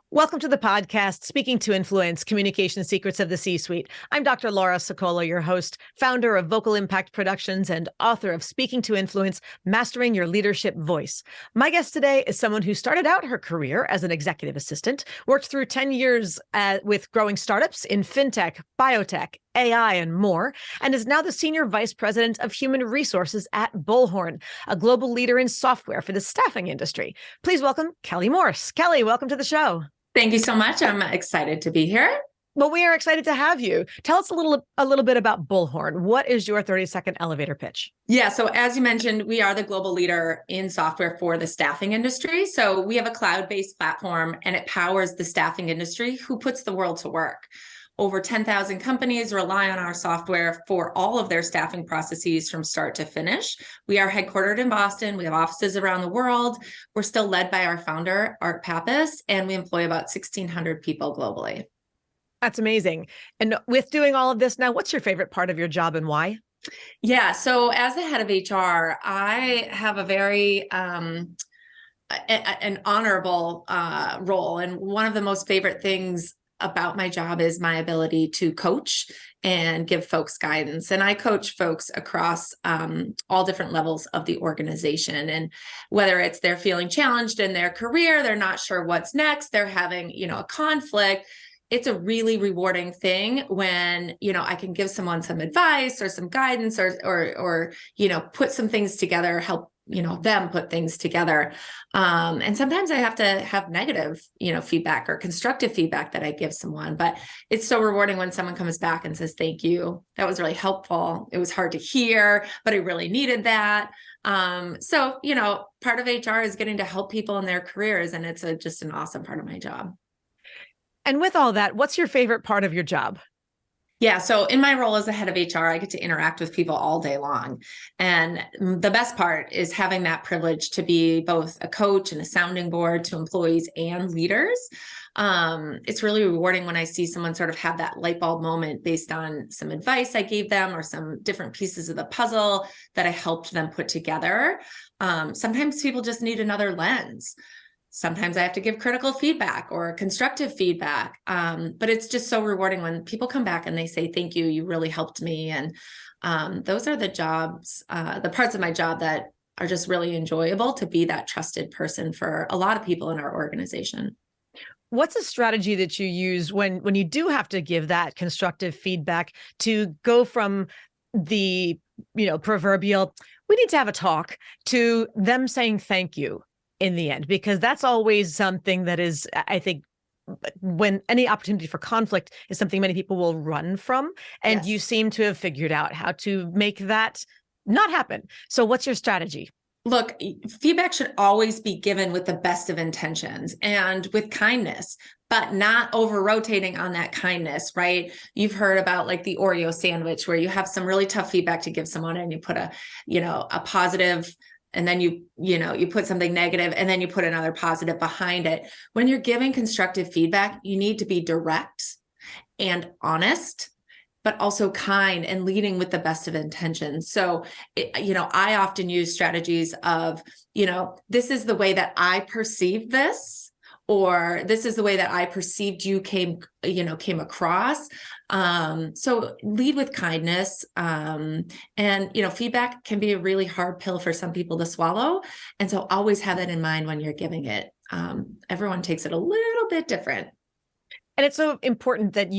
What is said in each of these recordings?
Welcome to the podcast, Speaking to Influence, Communication Secrets of the C-Suite. I'm Dr. Laura Sokola, your host, founder of Vocal Impact Productions and author of Speaking to Influence, Mastering Your Leadership Voice. My guest today is someone who started out her career as an executive assistant, worked through 10 years with growing startups in fintech, biotech, AI, and more, and is now the Senior Vice President of Human Resources at Bullhorn, a global leader in software for the staffing industry. Please welcome Kelley Morse. Kelley, welcome to the show. Thank you so much. I'm excited to be here. Well, we are excited to have you. Tell us a little bit about Bullhorn. What is your 30-second elevator pitch? Yeah, so as you mentioned, we are the global leader in software for the staffing industry. So we have a cloud-based platform and it powers the staffing industry who puts the world to work. Over 10,000 companies rely on our software for all of their staffing processes from start to finish. We are headquartered in Boston. We have offices around the world. We're still led by our founder, Art Pappas, and we employ about 1,600 people globally. That's amazing. And with doing all of this now, what's your favorite part of your job and why? Yeah, so as the head of HR, I have a very an honorable role. And one of the most favorite things about my job is my ability to coach and give folks guidance. And I coach folks across all different levels of the organization. And whether it's they're feeling challenged in their career, they're not sure what's next, they're having, a conflict. It's a really rewarding thing when, I can give someone some advice or some guidance or put some things together, help them put things together. And sometimes I have to have negative, feedback or constructive feedback that I give someone, but it's so rewarding when someone comes back and says, thank you. That was really helpful. It was hard to hear, but I really needed that. So, part of HR is getting to help people in their careers. And it's just an awesome part of my job. And with all that, what's your favorite part of your job? Yeah. So in my role as the head of HR, I get to interact with people all day long. And the best part is having that privilege to be both a coach and a sounding board to employees and leaders. It's really rewarding when I see someone sort of have that light bulb moment based on some advice I gave them or some different pieces of the puzzle that I helped them put together. Sometimes people just need another lens. Sometimes I have to give critical feedback or constructive feedback. But it's just so rewarding when people come back and they say, thank you, you really helped me. And those are the jobs, the parts of my job that are just really enjoyable, to be that trusted person for a lot of people in our organization. What's a strategy that you use when you do have to give that constructive feedback to go from the, proverbial, we need to have a talk, to them saying thank you in the end? Because that's always something that is, I think, when any opportunity for conflict is something many people will run from. And Yes. You seem to have figured out how to make that not happen. So what's your strategy? Look, feedback should always be given with the best of intentions and with kindness, but not over rotating on that kindness, right? You've heard about like the Oreo sandwich, where you have some really tough feedback to give someone and you put a positive, and then you put something negative, and then you put another positive behind it. When you're giving constructive feedback, you need to be direct and honest, but also kind and leading with the best of intentions. So, I often use strategies of, this is the way that I perceive this, or this is the way that I perceived you came across. So lead with kindness. And, feedback can be a really hard pill for some people to swallow. And so always have that in mind when you're giving it. Everyone takes it a little bit different. And it's so important that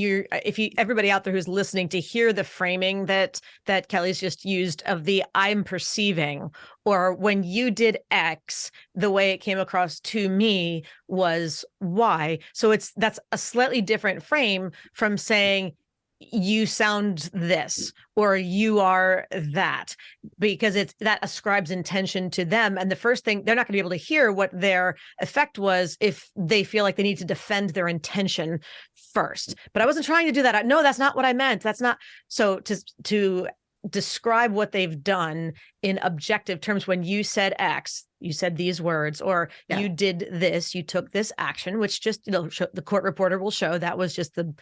everybody out there who's listening, to hear the framing that Kelley's just used of the I'm perceiving, or when you did X, the way it came across to me was Y. So that's a slightly different frame from saying you sound this or you are that, because that ascribes intention to them. And the first thing, they're not going to be able to hear what their effect was if they feel like they need to defend their intention first. But I wasn't trying to do that. No, that's not what I meant. That's not. So to describe what they've done in objective terms, when you said X, you said these words, or you did this, you took this action, which just, the court reporter will show that was just the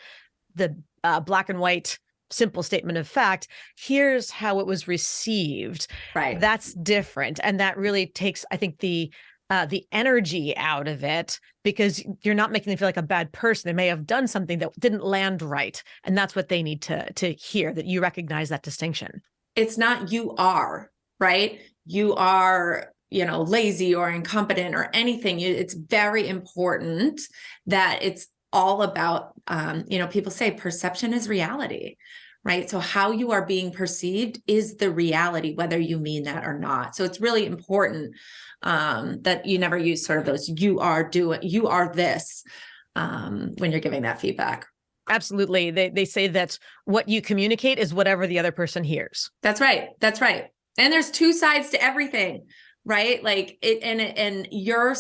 black and white simple statement of fact. Here's how it was received. Right. That's different. And that really takes, I think, the the energy out of it, because you're not making them feel like a bad person. They may have done something that didn't land right. And that's what they need to hear, that you recognize that distinction. It's not you are, right? You are, lazy or incompetent or anything. It's very important that it's all about, people say perception is reality, right? So how you are being perceived is the reality, whether you mean that or not. So it's really important that you never use sort of those, you are this, when you're giving that feedback. Absolutely. They say that what you communicate is whatever the other person hears. That's right. That's right. And there's two sides to everything, right? Like and you're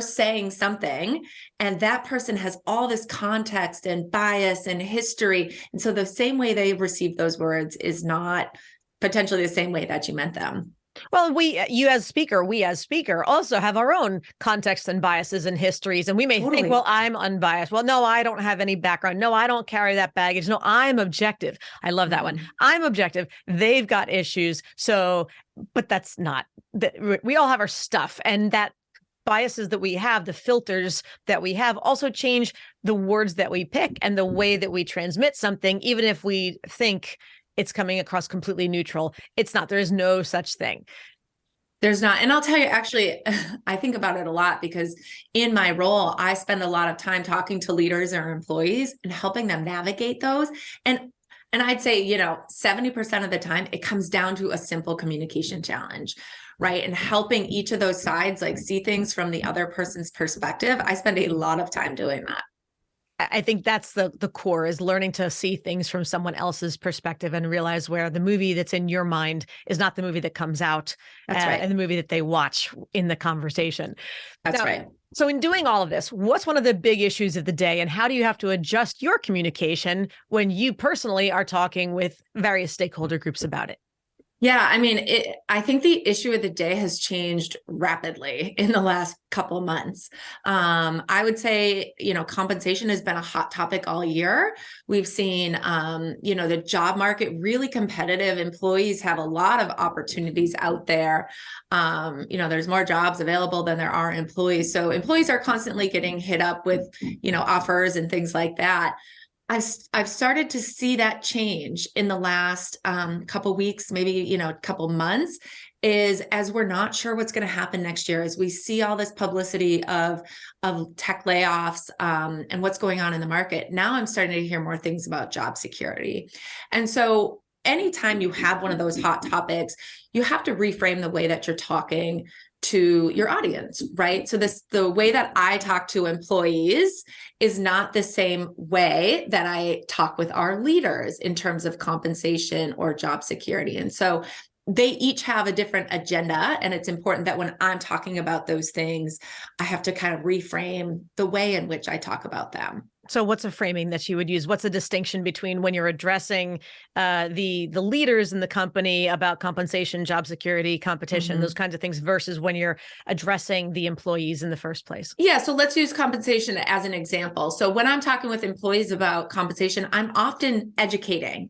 saying something, and that person has all this context and bias and history. And so the same way they receive those words is not potentially the same way that you meant them. Well, we as speaker also have our own contexts and biases and histories. And we may think, well, I'm unbiased. Well, no, I don't have any background. No, I don't carry that baggage. No, I'm objective. I love that one. I'm objective. They've got issues. So, but that's not, we all have our stuff, and that biases that we have, the filters that we have, also change the words that we pick and the way that we transmit something, even if we think it's coming across completely neutral. It's not. There is no such thing. There's not. And I'll tell you, actually, I think about it a lot because in my role, I spend a lot of time talking to leaders or employees and helping them navigate those. And I'd say, 70% of the time, it comes down to a simple communication challenge, right? And helping each of those sides, like, see things from the other person's perspective. I spend a lot of time doing that. I think that's the core, is learning to see things from someone else's perspective and realize where the movie that's in your mind is not the movie that comes out and the movie that they watch in the conversation. That's right. So in doing all of this, what's one of the big issues of the day, and how do you have to adjust your communication when you personally are talking with various stakeholder groups about it? Yeah, I mean, I think the issue of the day has changed rapidly in the last couple of months. I would say, compensation has been a hot topic all year. We've seen, the job market really competitive. Employees have a lot of opportunities out there. There's more jobs available than there are employees. So employees are constantly getting hit up with, offers and things like that. I've started to see that change in the last couple weeks, maybe, couple months, is as we're not sure what's going to happen next year, as we see all this publicity of tech layoffs and what's going on in the market. Now I'm starting to hear more things about job security. And so anytime you have one of those hot topics, you have to reframe the way that you're talking to your audience, right? So the way that I talk to employees is not the same way that I talk with our leaders in terms of compensation or job security. And so they each have a different agenda. And it's important that when I'm talking about those things, I have to kind of reframe the way in which I talk about them. So what's a framing that you would use? What's the distinction between when you're addressing the leaders in the company about compensation, job security, competition, those kinds of things, versus when you're addressing the employees in the first place? Yeah. So let's use compensation as an example. So when I'm talking with employees about compensation, I'm often educating,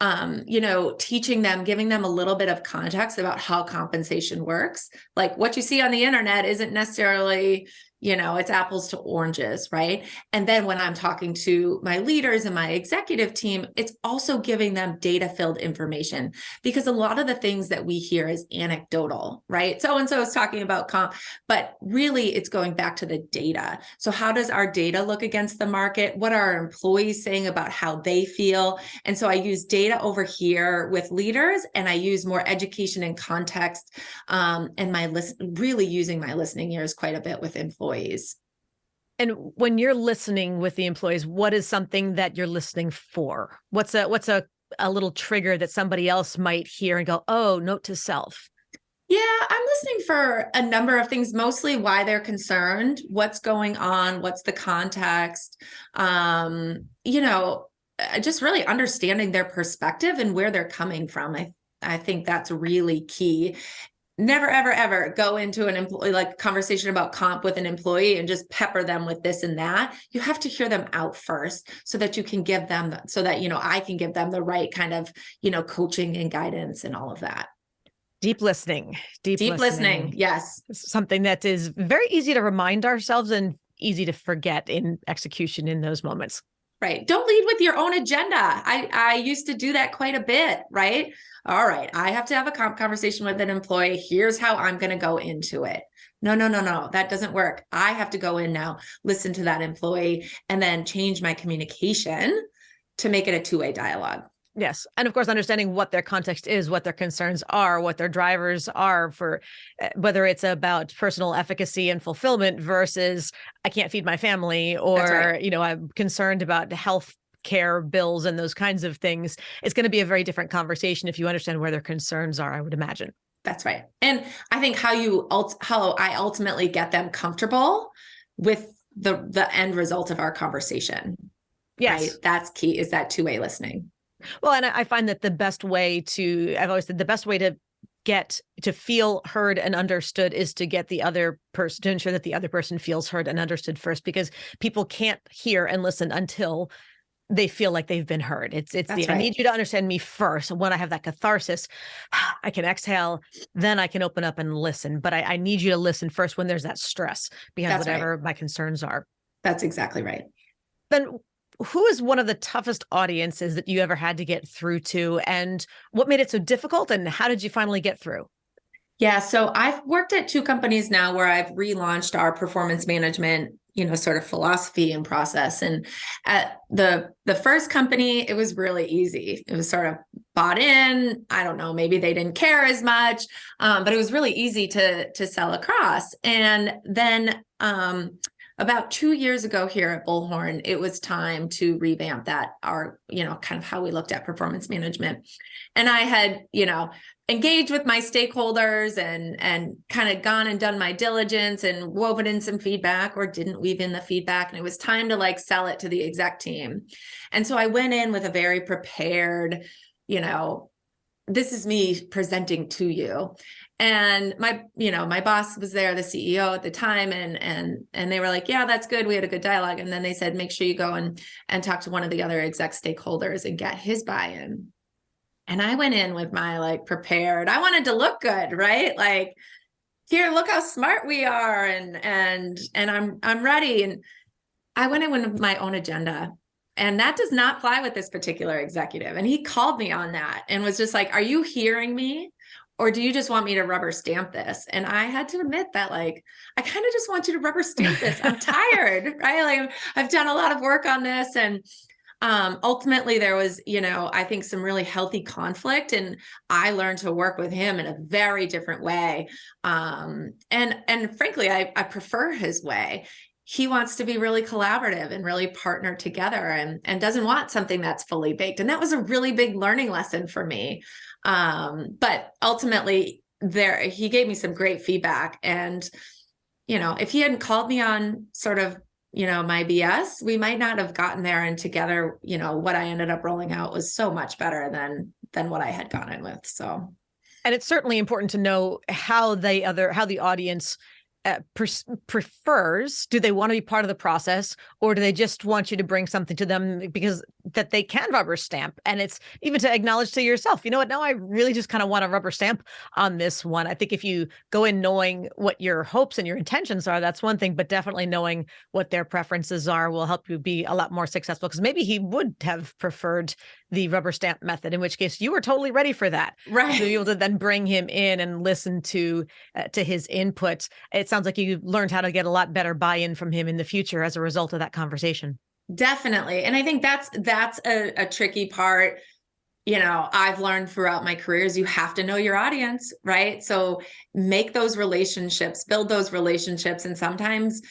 teaching them, giving them a little bit of context about how compensation works. Like, what you see on the internet isn't necessarily, it's apples to oranges, right? And then when I'm talking to my leaders and my executive team, it's also giving them data-filled information, because a lot of the things that we hear is anecdotal, right? So-and-so is talking about comp, but really it's going back to the data. So how does our data look against the market? What are our employees saying about how they feel? And so I use data over here with leaders, and I use more education and context, and really using my listening ears quite a bit with employees. And when you're listening with the employees, what is something that you're listening for? What's a little trigger that somebody else might hear and go, oh, note to self? Yeah, I'm listening for a number of things, mostly why they're concerned, what's going on, what's the context, just really understanding their perspective and where they're coming from. I think that's really key. Never, ever, ever go into an employee, like conversation about comp with an employee and just pepper them with this and that. You have to hear them out first so that you can give them, so that, I can give them the right kind of, coaching and guidance and all of that. Deep listening, deep Deep listening. listening. Yes. Something that is very easy to remind ourselves and easy to forget in execution in those moments. Right. Don't lead with your own agenda. I used to do that quite a bit, right? All right. I have to have a conversation with an employee. Here's how I'm going to go into it. No, no, no, no. That doesn't work. I have to go in now, listen to that employee, and then change my communication to make it a two-way dialogue. Yes. And of course, understanding what their context is, what their concerns are, what their drivers are for whether it's about personal efficacy and fulfillment versus I can't feed my family or, right. I'm concerned about health care bills and those kinds of things. It's going to be a very different conversation if you understand where their concerns are, I would imagine. That's right. And I think how I ultimately get them comfortable with the end result of our conversation. Yes. Right? That's key, is that two-way listening. Well, and I find that I've always said the best way to get to feel heard and understood is to get the other person, to ensure that the other person feels heard and understood first, because people can't hear and listen until they feel like they've been heard. I need you to understand me first. When I have that catharsis, I can exhale, then I can open up and listen. But I need you to listen first when there's that stress behind whatever my concerns are. That's exactly right. Then who is one of the toughest audiences that you ever had to get through to, and what made it so difficult, and how did you finally get through? Yeah, so I've worked at 2 companies now where I've relaunched our performance management, sort of philosophy and process. And at the first company, it was really easy. It was sort of bought in. I don't know, maybe they didn't care as much, but it was really easy to sell across. And then about 2 years ago here at Bullhorn, it was time to revamp our kind of how we looked at performance management. And I had, engaged with my stakeholders and kind of gone and done my diligence and woven in some feedback, or didn't weave in the feedback. And it was time to sell it to the exec team. And so I went in with a very prepared, this is me presenting to you. And my boss was there, the CEO at the time, and they were like, yeah, that's good. We had a good dialogue. And then they said, make sure you go and talk to one of the other exec stakeholders and get his buy-in. And I went in with my prepared. I wanted to look good, right? Here, look how smart we are, and I'm ready. And I went in with my own agenda. And that does not fly with this particular executive. And he called me on that and was just like, are you hearing me? Or do you just want me to rubber stamp this? And I had to admit that, I kind of just want you to rubber stamp this. I'm tired, right? I've done a lot of work on this. And ultimately there was, I think some really healthy conflict, and I learned to work with him in a very different way. And frankly, I prefer his way. He wants to be really collaborative and really partner together, and doesn't want something that's fully baked. And that was a really big learning lesson for me. But ultimately he gave me some great feedback. And, if he hadn't called me on sort of, my BS, we might not have gotten there. And together, what I ended up rolling out was so much better than what I had gone in with. So, and it's certainly important to know how the audience prefers. Do they want to be part of the process, or do they just want you to bring something to them because that they can rubber stamp? And it's even to acknowledge to yourself, you know what, now I really just kind of want to rubber stamp on this one. I think if you go in knowing what your hopes and your intentions are, that's one thing, but definitely knowing what their preferences are will help you be a lot more successful, because maybe he would have preferred the rubber stamp method, in which case you were totally ready for that. Right. To be able to then bring him in and listen to his input. It sounds like you learned how to get a lot better buy-in from him in the future as a result of that conversation. Definitely. And I think that's a tricky part. I've learned throughout my careers, you have to know your audience, right? So make those relationships, build those relationships. And sometimes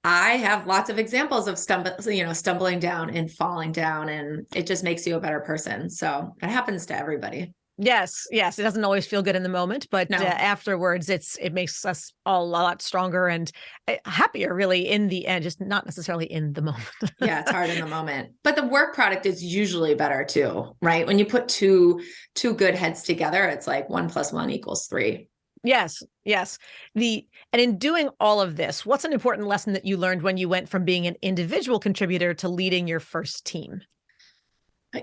I have lots of examples of stumbling down and falling down, and it just makes you a better person. So it happens to everybody. Yes. It doesn't always feel good in the moment, but No. Afterwards, it makes us all a lot stronger and happier, really, in the end, just not necessarily in the moment. Yeah, it's hard in the moment, but the work product is usually better too, right? When you put two good heads together, it's like 1 + 1 = 3. Yes. And in doing all of this, what's an important lesson that you learned when you went from being an individual contributor to leading your first team?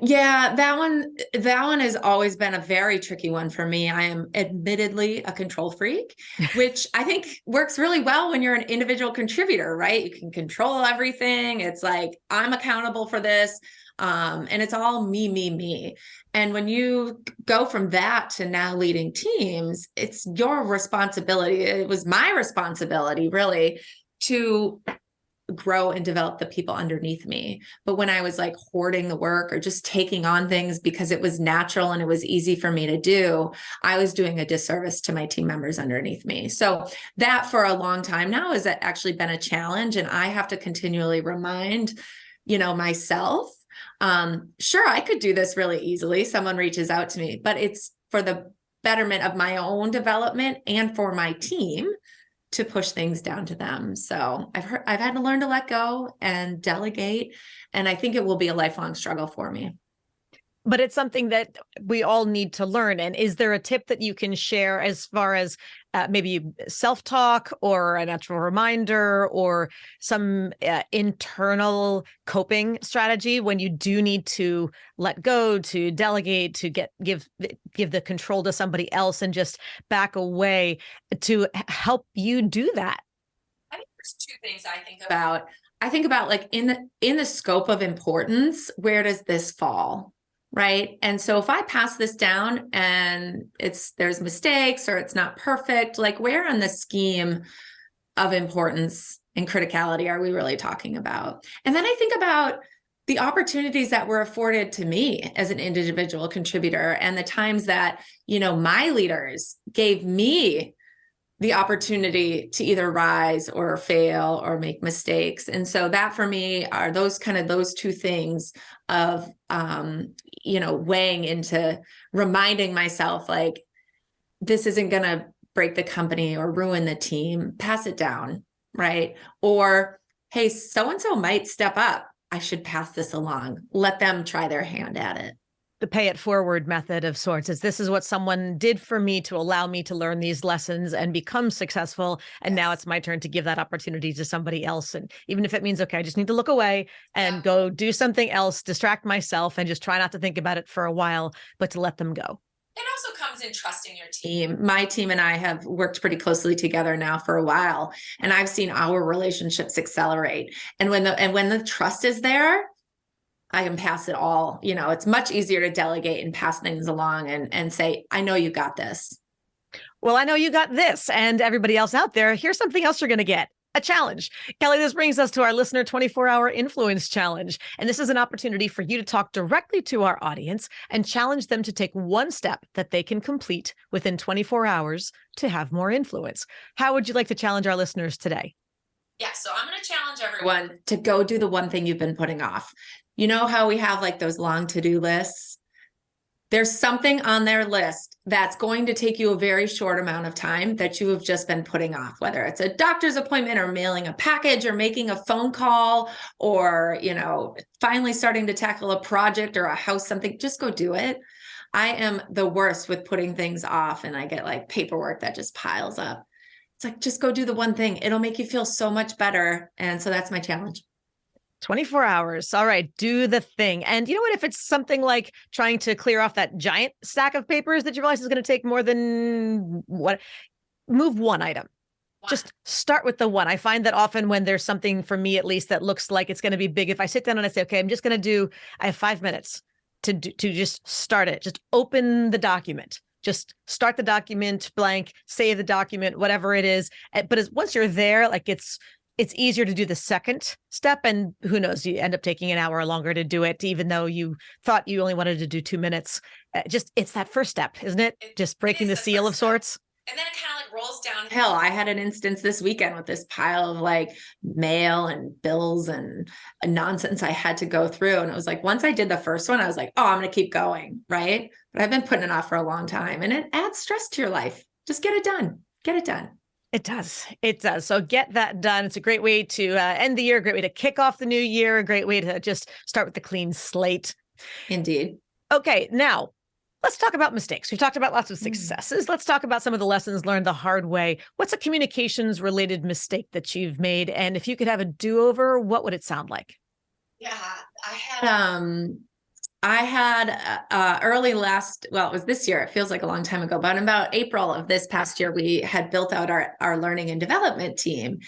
Yeah, that one has always been a very tricky one for me. I am admittedly a control freak, which I think works really well when you're an individual contributor, right? You can control everything. It's like, I'm accountable for this. And it's all me, me, me. And when you go from that to now leading teams, it's your responsibility. It was my responsibility, really, to grow and develop the people underneath me. But when I was like hoarding the work or just taking on things because it was natural and it was easy for me to do, I was doing a disservice to my team members underneath me. So that for a long time now has actually been a challenge. And I have to continually remind, myself, sure, I could do this really easily. Someone reaches out to me, but it's for the betterment of my own development and for my team to push things down to them. So I've had to learn to let go and delegate. And I think it will be a lifelong struggle for me. But it's something that we all need to learn. And is there a tip that you can share as far as maybe self-talk or a natural reminder or some internal coping strategy when you do need to let go, to delegate, to give the control to somebody else and just back away to help you do that? I think there's two things I think about. I think about like in the scope of importance, where does this fall? Right. And so if I pass this down and there's mistakes or it's not perfect, like where on the scheme of importance and criticality are we really talking about? And then I think about the opportunities that were afforded to me as an individual contributor and the times that, my leaders gave me the opportunity to either rise or fail or make mistakes. And so that for me are those two things of, weighing into reminding myself, like, this isn't going to break the company or ruin the team, pass it down. Right. Or, hey, so-and-so might step up. I should pass this along. Let them try their hand at it. The pay it forward method of sorts is this is what someone did for me to allow me to learn these lessons and become successful. And now it's my turn to give that opportunity to somebody else. And even if it means, okay, I just need to look away and go do something else, distract myself and just try not to think about it for a while, but to let them go. It also comes in trusting your team. My team and I have worked pretty closely together now for a while, and I've seen our relationships accelerate. And when the trust is there, I can pass it all. It's much easier to delegate and pass things along and say, I know you got this. Well, I know you got this. And everybody else out there, here's something else you're going to get. A challenge. Kelley, this brings us to our listener 24-hour Influence Challenge. And this is an opportunity for you to talk directly to our audience and challenge them to take one step that they can complete within 24 hours to have more influence. How would you like to challenge our listeners today? Yeah, so I'm going to challenge everyone to go do the one thing you've been putting off. You know how we have like those long to-do lists? There's something on their list that's going to take you a very short amount of time that you have just been putting off, whether it's a doctor's appointment or mailing a package or making a phone call or, finally starting to tackle a project or a house, something. Just go do it. I am the worst with putting things off, and I get like paperwork that just piles up. It's like, just go do the one thing. It'll make you feel so much better. And so that's my challenge. 24 hours. All right. Do the thing. And you know what? If it's something like trying to clear off that giant stack of papers that you realize is going to take more than move one item. Just start with the one. I find that often when there's something, for me at least, that looks like it's going to be big, if I sit down and I say, okay, I have 5 minutes to just start it. Just open the document. Just start the document blank, save the document, whatever it is. But once you're there, like it's easier to do the second step. And who knows, you end up taking an hour or longer to do it, even though you thought you only wanted to do 2 minutes. It's that first step, isn't it? Just breaking the seal of sorts. And then it kind of like rolls downhill. I had an instance this weekend with this pile of like mail and bills and nonsense I had to go through. And it was like, once I did the first one, I was like, oh, I'm going to keep going. Right. But I've been putting it off for a long time, and it adds stress to your life. Just get it done. Get it done. It does. It does. So get that done. It's a great way to end the year, a great way to kick off the new year, a great way to just start with a clean slate. Indeed. Okay. Now, let's talk about mistakes. We've talked about lots of successes. Let's talk about some of the lessons learned the hard way. What's a communications related mistake that you've made? And if you could have a do-over, what would it sound like? Yeah, I had I had well, it was this year. It feels like a long time ago, but in about April of this past year, we had built out our learning and development team.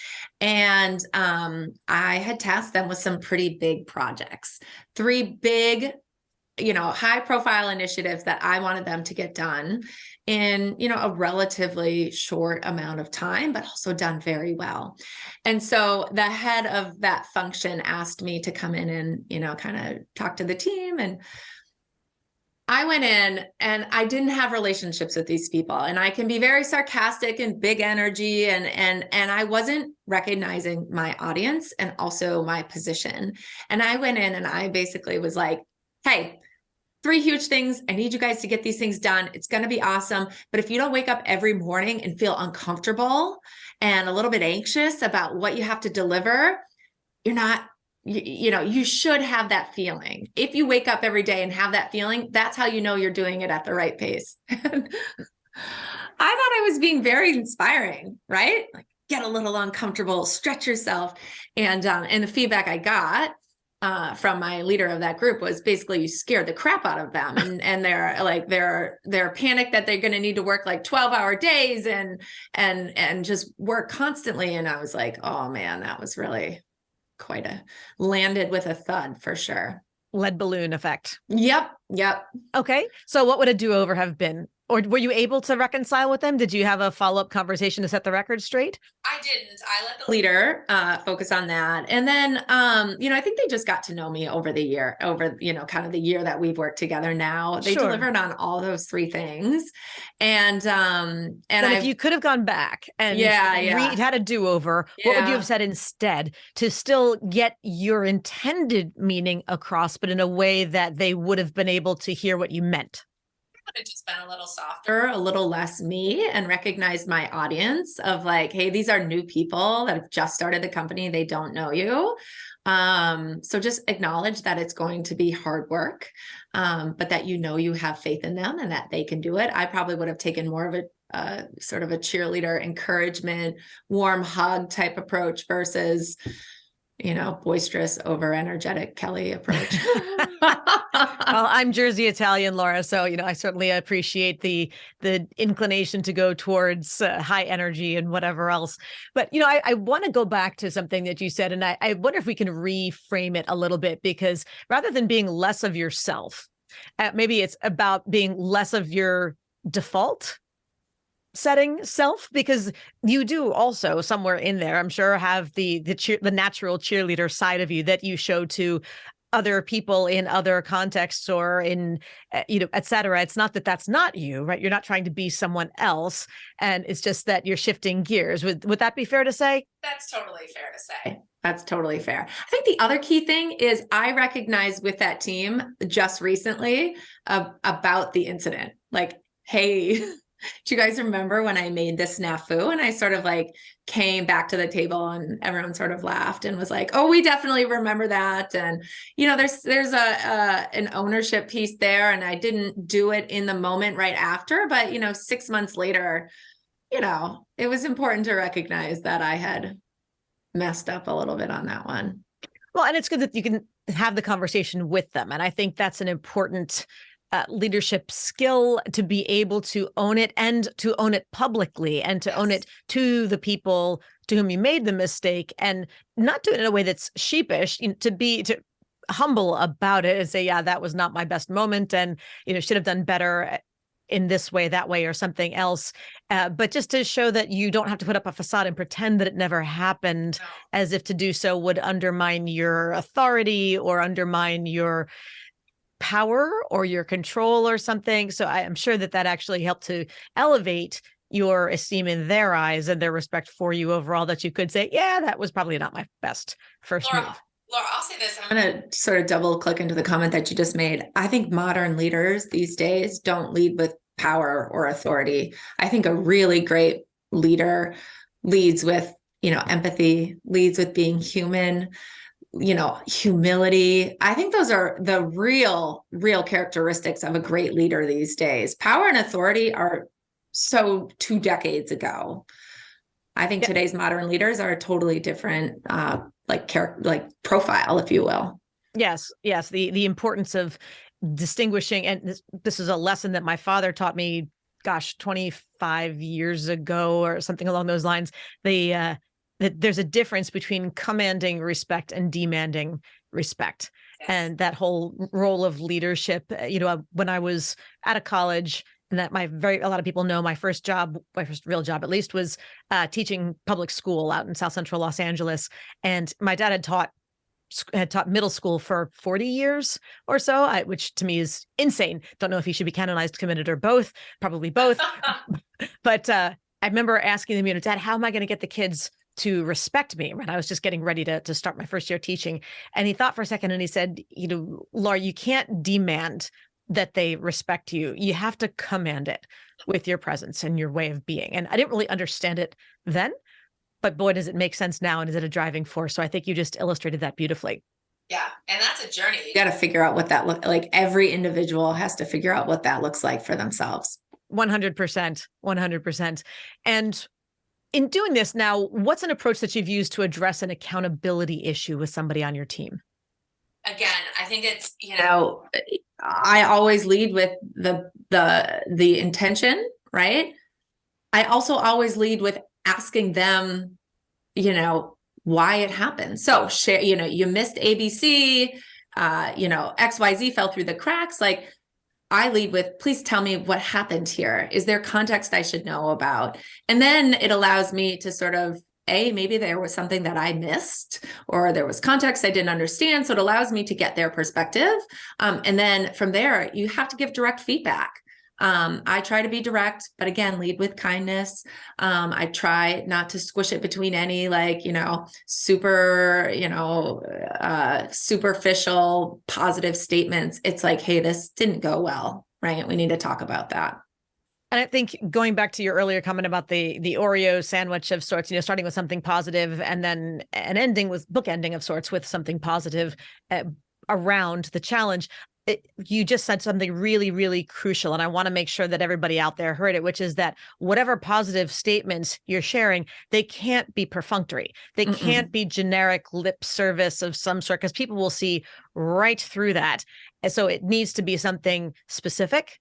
And I had tasked them with some pretty big projects, 3 big, high profile initiatives that I wanted them to get done in, a relatively short amount of time, but also done very well. And so the head of that function asked me to come in and, kind of talk to the team. And I went in and I didn't have relationships with these people, and I can be very sarcastic and big energy, and I wasn't recognizing my audience and also my position. And I went in and I basically was like, hey, 3 huge things. I need you guys to get these things done. It's going to be awesome. But if you don't wake up every morning and feel uncomfortable and a little bit anxious about what you have to deliver, you're not, you should have that feeling. If you wake up every day and have that feeling, that's how you know you're doing it at the right pace. I thought I was being very inspiring, right? Like, get a little uncomfortable, stretch yourself. And the feedback I got from my leader of that group was basically, you scared the crap out of them, and they're panicked that they're going to need to work like 12-hour days and just work constantly. And I was like, oh man, that was really landed with a thud for sure. Lead balloon effect. Yep. Okay. So what would a do-over have been? Or were you able to reconcile with them? Did you have a follow-up conversation to set the record straight? I didn't. I let the leader focus on that. And then, I think they just got to know me over the year, kind of the year that we've worked together now. They delivered on all those 3 things. And if you could have gone back and had a do-over, what would you have said instead to still get your intended meaning across, but in a way that they would have been able to hear what you meant? Have just been a little softer, a little less me, and recognized my audience of like, hey, these are new people that have just started the company. They don't know you. So just acknowledge that it's going to be hard work, but that, you have faith in them and that they can do it. I probably would have taken more of a sort of a cheerleader, encouragement, warm hug type approach versus, boisterous, over energetic Kelley approach. Well, I'm Jersey Italian, Laura. So, I certainly appreciate the inclination to go towards high energy and whatever else. But, I want to go back to something that you said, and I wonder if we can reframe it a little bit, because rather than being less of yourself, maybe it's about being less of your default setting self, because you do also somewhere in there, I'm sure, have the natural cheerleader side of you that you show to other people in other contexts or in, et cetera. It's not that that's not you, right? You're not trying to be someone else. And it's just that you're shifting gears. Would that be fair to say? That's totally fair to say. That's totally fair. I think the other key thing is I recognized with that team just recently about the incident. Like, hey, do you guys remember when I made this snafu? And I sort of like came back to the table and everyone sort of laughed and was like, oh, we definitely remember that. And, there's an ownership piece there, and I didn't do it in the moment right after, but, 6 months later, it was important to recognize that I had messed up a little bit on that one. Well, and it's good that you can have the conversation with them. And I think that's an important leadership skill, to be able to own it, and to own it publicly, and to own it to the people to whom you made the mistake, and not do it in a way that's sheepish, to be humble about it and say, yeah, that was not my best moment, and should have done better in this way, that way, or something else. But just to show that you don't have to put up a facade and pretend that it never happened, as if to do so would undermine your authority or undermine your power or your control or something. So I am sure that actually helped to elevate your esteem in their eyes and their respect for you overall, that you could say, yeah, that was probably not my best first move. Laura, I'll say this. I'm going to sort of double click into the comment that you just made. I think modern leaders these days don't lead with power or authority. I think a really great leader leads with, empathy, leads with being human, humility. I think those are the real characteristics of a great leader these days. Power and authority are so 2 decades ago. I think today's modern leaders are a totally different, like profile, if you will. Yes. The importance of distinguishing, and this is a lesson that my father taught me, gosh, 25 years ago or something along those lines. That there's a difference between commanding respect and demanding respect. Yes. And that whole role of leadership, when I was out of college, and that a lot of people know my first real job at least, was teaching public school out in South Central Los Angeles. And my dad had taught middle school for 40 years or so, which to me is insane. Don't know if he should be canonized, committed, or both, probably both. But I remember asking them, Dad, how am I going to get the kids to respect me? When I was just getting ready to start my first year teaching. And he thought for a second and he said, Laura, you can't demand that they respect you. You have to command it with your presence and your way of being. And I didn't really understand it then, but boy, does it make sense now. And is it a driving force? So I think you just illustrated that beautifully. Yeah. And that's a journey. You got to figure out what that looks like. Every individual has to figure out what that looks like for themselves. 100%. 100%. And in doing this now, what's an approach that you've used to address an accountability issue with somebody on your team? Again, I think it's, I always lead with the intention, right? I also always lead with asking them, why it happened. So share, you missed ABC, XYZ fell through the cracks. Like, I lead with, please tell me what happened here. Is there context I should know about? And then it allows me to sort of, maybe there was something that I missed, or there was context I didn't understand. So it allows me to get their perspective. And then from there, you have to give direct feedback. I try to be direct, but again, lead with kindness. I try not to squish it between any superficial positive statements. It's like, hey, this didn't go well, right? We need to talk about that. And I think going back to your earlier comment about the Oreo sandwich of sorts, starting with something positive and then an bookending of sorts with something positive around the challenge. You just said something really, really crucial. And I want to make sure that everybody out there heard it, which is that whatever positive statements you're sharing, they can't be perfunctory. They can't be generic lip service of some sort, because people will see right through that. And so it needs to be something specific.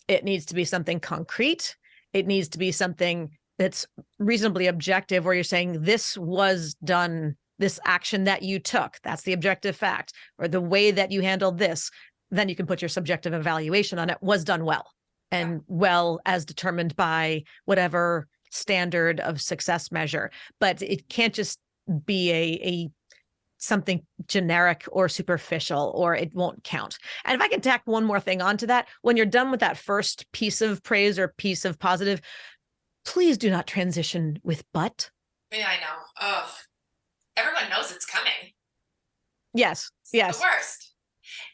It needs to be something concrete. It needs to be something that's reasonably objective, where you're saying this was done, this action that you took, that's the objective fact, or the way that you handled this. Then you can put your subjective evaluation on it, was done well, and well as determined by whatever standard of success measure. But it can't just be a something generic or superficial, or it won't count. And if I can tack one more thing onto that, when you're done with that first piece of praise or piece of positive, please do not transition with but. Yeah, I know. Oh, everyone knows it's coming. Yes. It's the worst.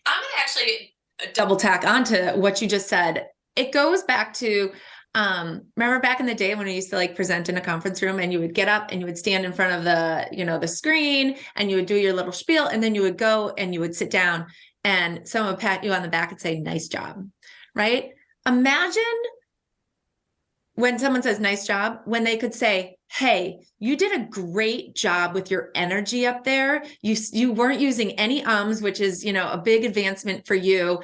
I'm going to actually double tack onto what you just said. It goes back to, remember back in the day when we used to present in a conference room, and you would get up and you would stand in front of the screen, and you would do your little spiel, and then you would go and you would sit down, and someone would pat you on the back and say, nice job, right? Imagine when someone says nice job, when they could say, hey, you did a great job with your energy up there. You weren't using any ums, which is, a big advancement for you.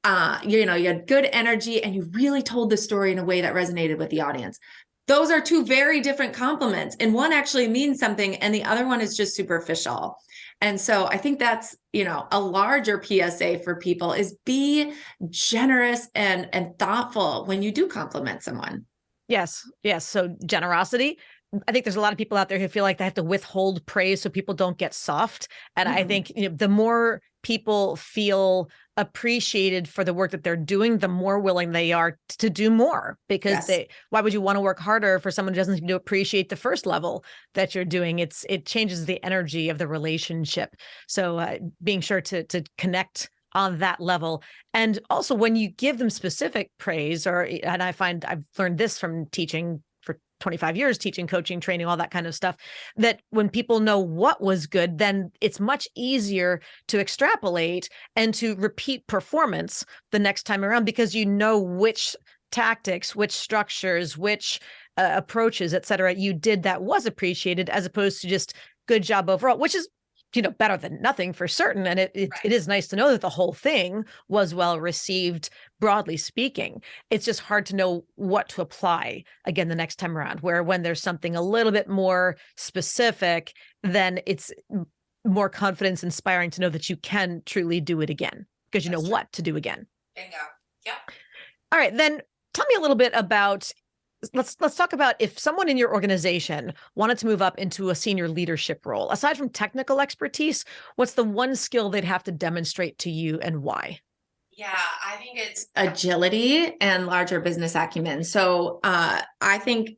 You had good energy, and you really told the story in a way that resonated with the audience. Those are two very different compliments, and one actually means something and the other one is just superficial. And so I think that's, a larger PSA for people is be generous and thoughtful when you do compliment someone. Yes. So generosity. I think there's a lot of people out there who feel like they have to withhold praise so people don't get soft. And I think the more people feel appreciated for the work that they're doing, the more willing they are to do more, because why would you want to work harder for someone who doesn't seem to appreciate the first level that you're doing? It changes the energy of the relationship. So being sure to connect on that level. And also when you give them specific praise, and I find I've learned this from teaching for 25 years, teaching, coaching, training, all that kind of stuff, that when people know what was good, then it's much easier to extrapolate and to repeat performance the next time around, because you know which tactics, which structures, which approaches, et cetera, you did that was appreciated, as opposed to just good job overall, which is better than nothing for certain. And it Right. is nice to know that the whole thing was well received, broadly speaking. It's just hard to know what to apply again the next time around, where when there's something a little bit more specific, then it's more confidence inspiring to know that you can truly do it again because you know what to do again. Bingo. Yep. All right, then tell me a little bit about, let's talk about if someone in your organization wanted to move up into a senior leadership role. Aside from technical expertise, what's the one skill they'd have to demonstrate to you and why? Yeah, I think it's agility and larger business acumen. So I think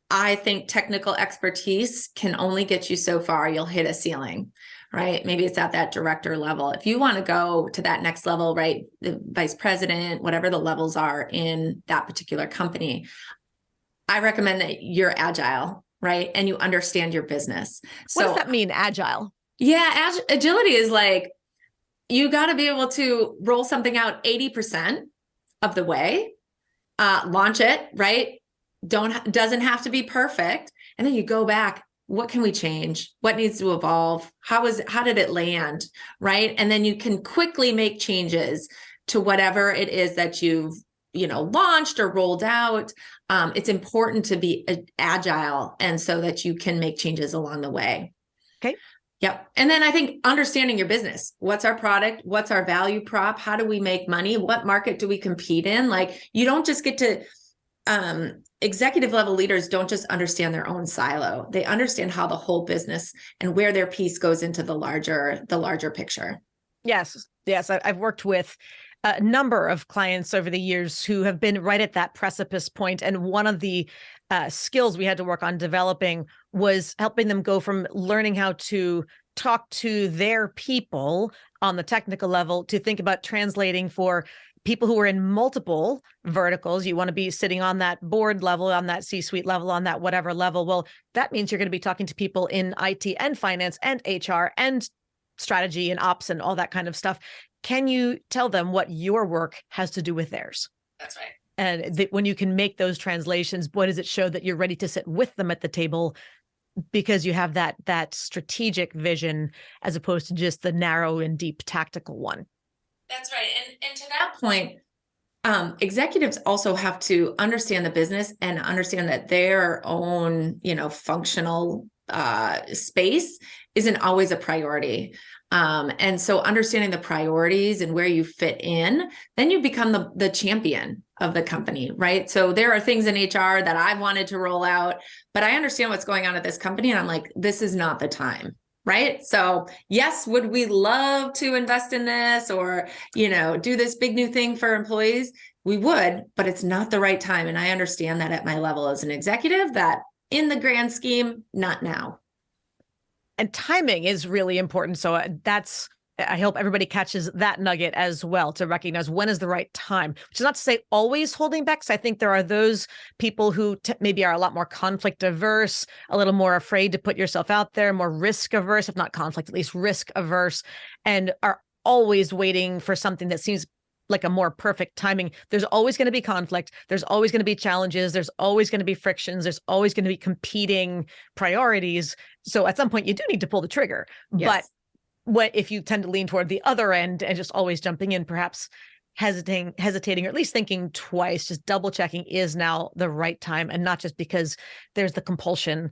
technical expertise can only get you so far. You'll hit a ceiling, right? Maybe it's at that director level. If you want to go to that next level, right, the vice president, whatever the levels are in that particular company, I recommend that you're agile, right? And you understand your business. What does that mean, agile? Yeah, agility is like, you got to be able to roll something out 80% of the way, launch it, right? Doesn't have to be perfect. And then you go back, what can we change? What needs to evolve? How did it land? Right. And then you can quickly make changes to whatever it is that you've, launched or rolled out. It's important to be agile and so that you can make changes along the way. Okay. Yep. And then I think understanding your business. What's our product? What's our value prop? How do we make money? What market do we compete in? Like, you don't just get to, executive level leaders don't just understand their own silo. They understand how the whole business and where their piece goes into the larger picture. Yes. I've worked with a number of clients over the years who have been right at that precipice point. And one of the skills we had to work on developing was helping them go from learning how to talk to their people on the technical level to think about translating for people who are in multiple verticals. You want to be sitting on that board level, on that C-suite level, on that whatever level. Well, that means you're going to be talking to people in IT and finance and HR and strategy and ops and all that kind of stuff. Can you tell them what your work has to do with theirs? That's right. And when you can make those translations, boy, does it show that you're ready to sit with them at the table because you have that strategic vision as opposed to just the narrow and deep tactical one. That's right. And to that point, executives also have to understand the business and understand that their own, functional space isn't always a priority. And so understanding the priorities and where you fit in, then you become the champion of the company, right? So there are things in HR that I've wanted to roll out, but I understand what's going on at this company. And I'm like, this is not the time. Right. So yes, would we love to invest in this or, do this big new thing for employees? We would, but it's not the right time. And I understand that at my level as an executive, that in the grand scheme, not now. And timing is really important. So I hope everybody catches that nugget as well, to recognize when is the right time, which is not to say always holding back. So I think there are those people who maybe are a lot more conflict averse, a little more afraid to put yourself out there, more risk averse, if not conflict, at least risk averse, and are always waiting for something that seems like a more perfect timing. There's always going to be conflict. There's always going to be challenges. There's always going to be frictions. There's always going to be competing priorities. So at some point you do need to pull the trigger, Yes. But if you tend to lean toward the other end and just always jumping in, perhaps hesitating, or at least thinking twice, just double checking, is now the right time, and not just because there's the compulsion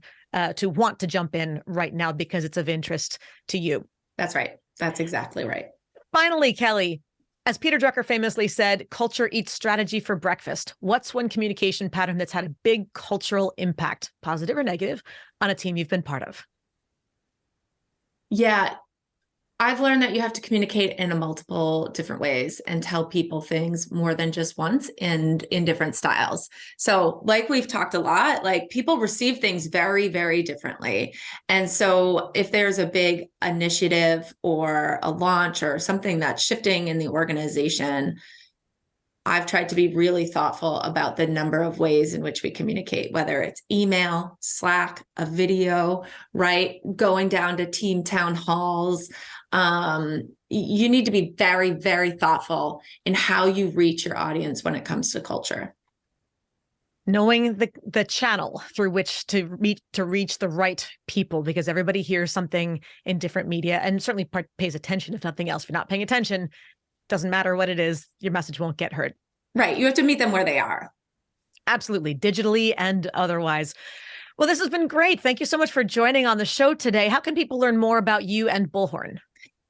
to want to jump in right now because it's of interest to you. That's right. That's exactly right. Finally, Kelley, as Peter Drucker famously said, culture eats strategy for breakfast. What's one communication pattern that's had a big cultural impact, positive or negative, on a team you've been part of? Yeah. I've learned that you have to communicate in multiple different ways and tell people things more than just once and in different styles. So like we've talked a lot, like people receive things very, very differently. And so if there's a big initiative or a launch or something that's shifting in the organization, I've tried to be really thoughtful about the number of ways in which we communicate, whether it's email, Slack, a video, right? Going down to team town halls. You need to be very, very thoughtful in how you reach your audience when it comes to culture. Knowing the channel through which to reach the right people, because everybody hears something in different media and certainly pays attention. If nothing else, if you're not paying attention, doesn't matter what it is, your message won't get heard. Right. You have to meet them where they are. Absolutely, digitally and otherwise. Well, this has been great. Thank you so much for joining on the show today. How can people learn more about you and Bullhorn?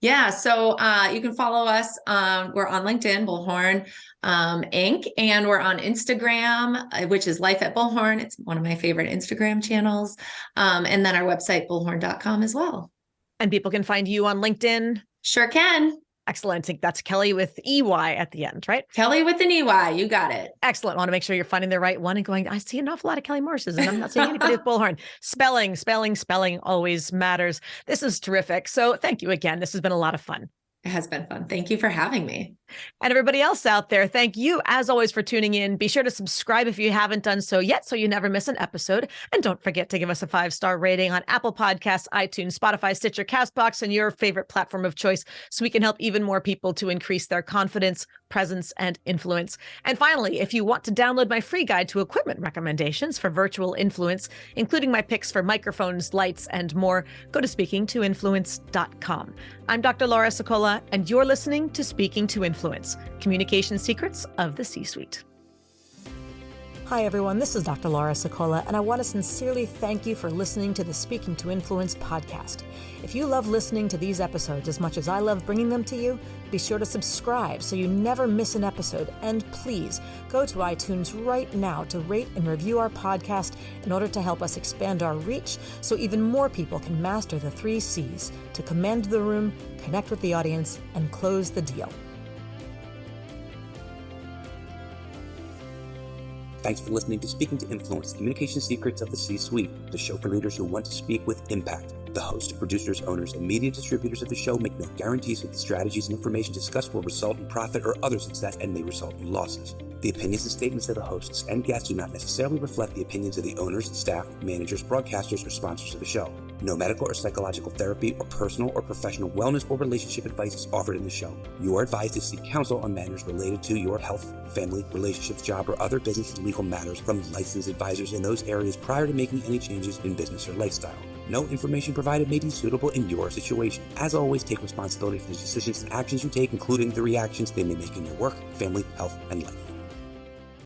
Yeah, so you can follow us. We're on LinkedIn, Bullhorn Inc., and we're on Instagram, which is Life at Bullhorn. It's one of my favorite Instagram channels. And then our website, bullhorn.com as well. And people can find you on LinkedIn? Sure can. Excellent. I think that's Kelley with EY at the end, right? Kelley with an EY. You got it. Excellent. I want to make sure you're finding the right one and going, I see an awful lot of Kelley Morses and I'm not seeing anybody with Bullhorn. Spelling always matters. This is terrific. So thank you again. This has been a lot of fun. It has been fun. Thank you for having me. And everybody else out there, thank you as always for tuning in. Be sure to subscribe if you haven't done so yet, so you never miss an episode. And don't forget to give us a 5-star rating on Apple Podcasts, iTunes, Spotify, Stitcher, CastBox, and your favorite platform of choice, so we can help even more people to increase their confidence, presence, and influence. And finally, if you want to download my free guide to equipment recommendations for virtual influence, including my picks for microphones, lights, and more, go to speakingtoinfluence.com. I'm Dr. Laura Sicola, and you're listening to Speaking to Influence, Communication Secrets of the C-Suite. Hi, everyone. This is Dr. Laura Sicola, and I want to sincerely thank you for listening to the Speaking to Influence podcast. If you love listening to these episodes as much as I love bringing them to you, be sure to subscribe so you never miss an episode. And please go to iTunes right now to rate and review our podcast in order to help us expand our reach so even more people can master the 3 C's to command the room, connect with the audience, and close the deal. Thanks for listening to Speaking to Influence, Communication Secrets of the C-Suite, the show for leaders who want to speak with impact. The hosts, producers, owners, and media distributors of the show make no guarantees that the strategies and information discussed will result in profit or other success and may result in losses. The opinions and statements of the hosts and guests do not necessarily reflect the opinions of the owners, staff, managers, broadcasters, or sponsors of the show. No medical or psychological therapy or personal or professional wellness or relationship advice is offered in the show. You are advised to seek counsel on matters related to your health, family, relationships, job, or other business and legal matters from licensed advisors in those areas prior to making any changes in business or lifestyle. No information provided may be suitable in your situation. As always, take responsibility for the decisions and actions you take, including the reactions they may make in your work, family, health, and life.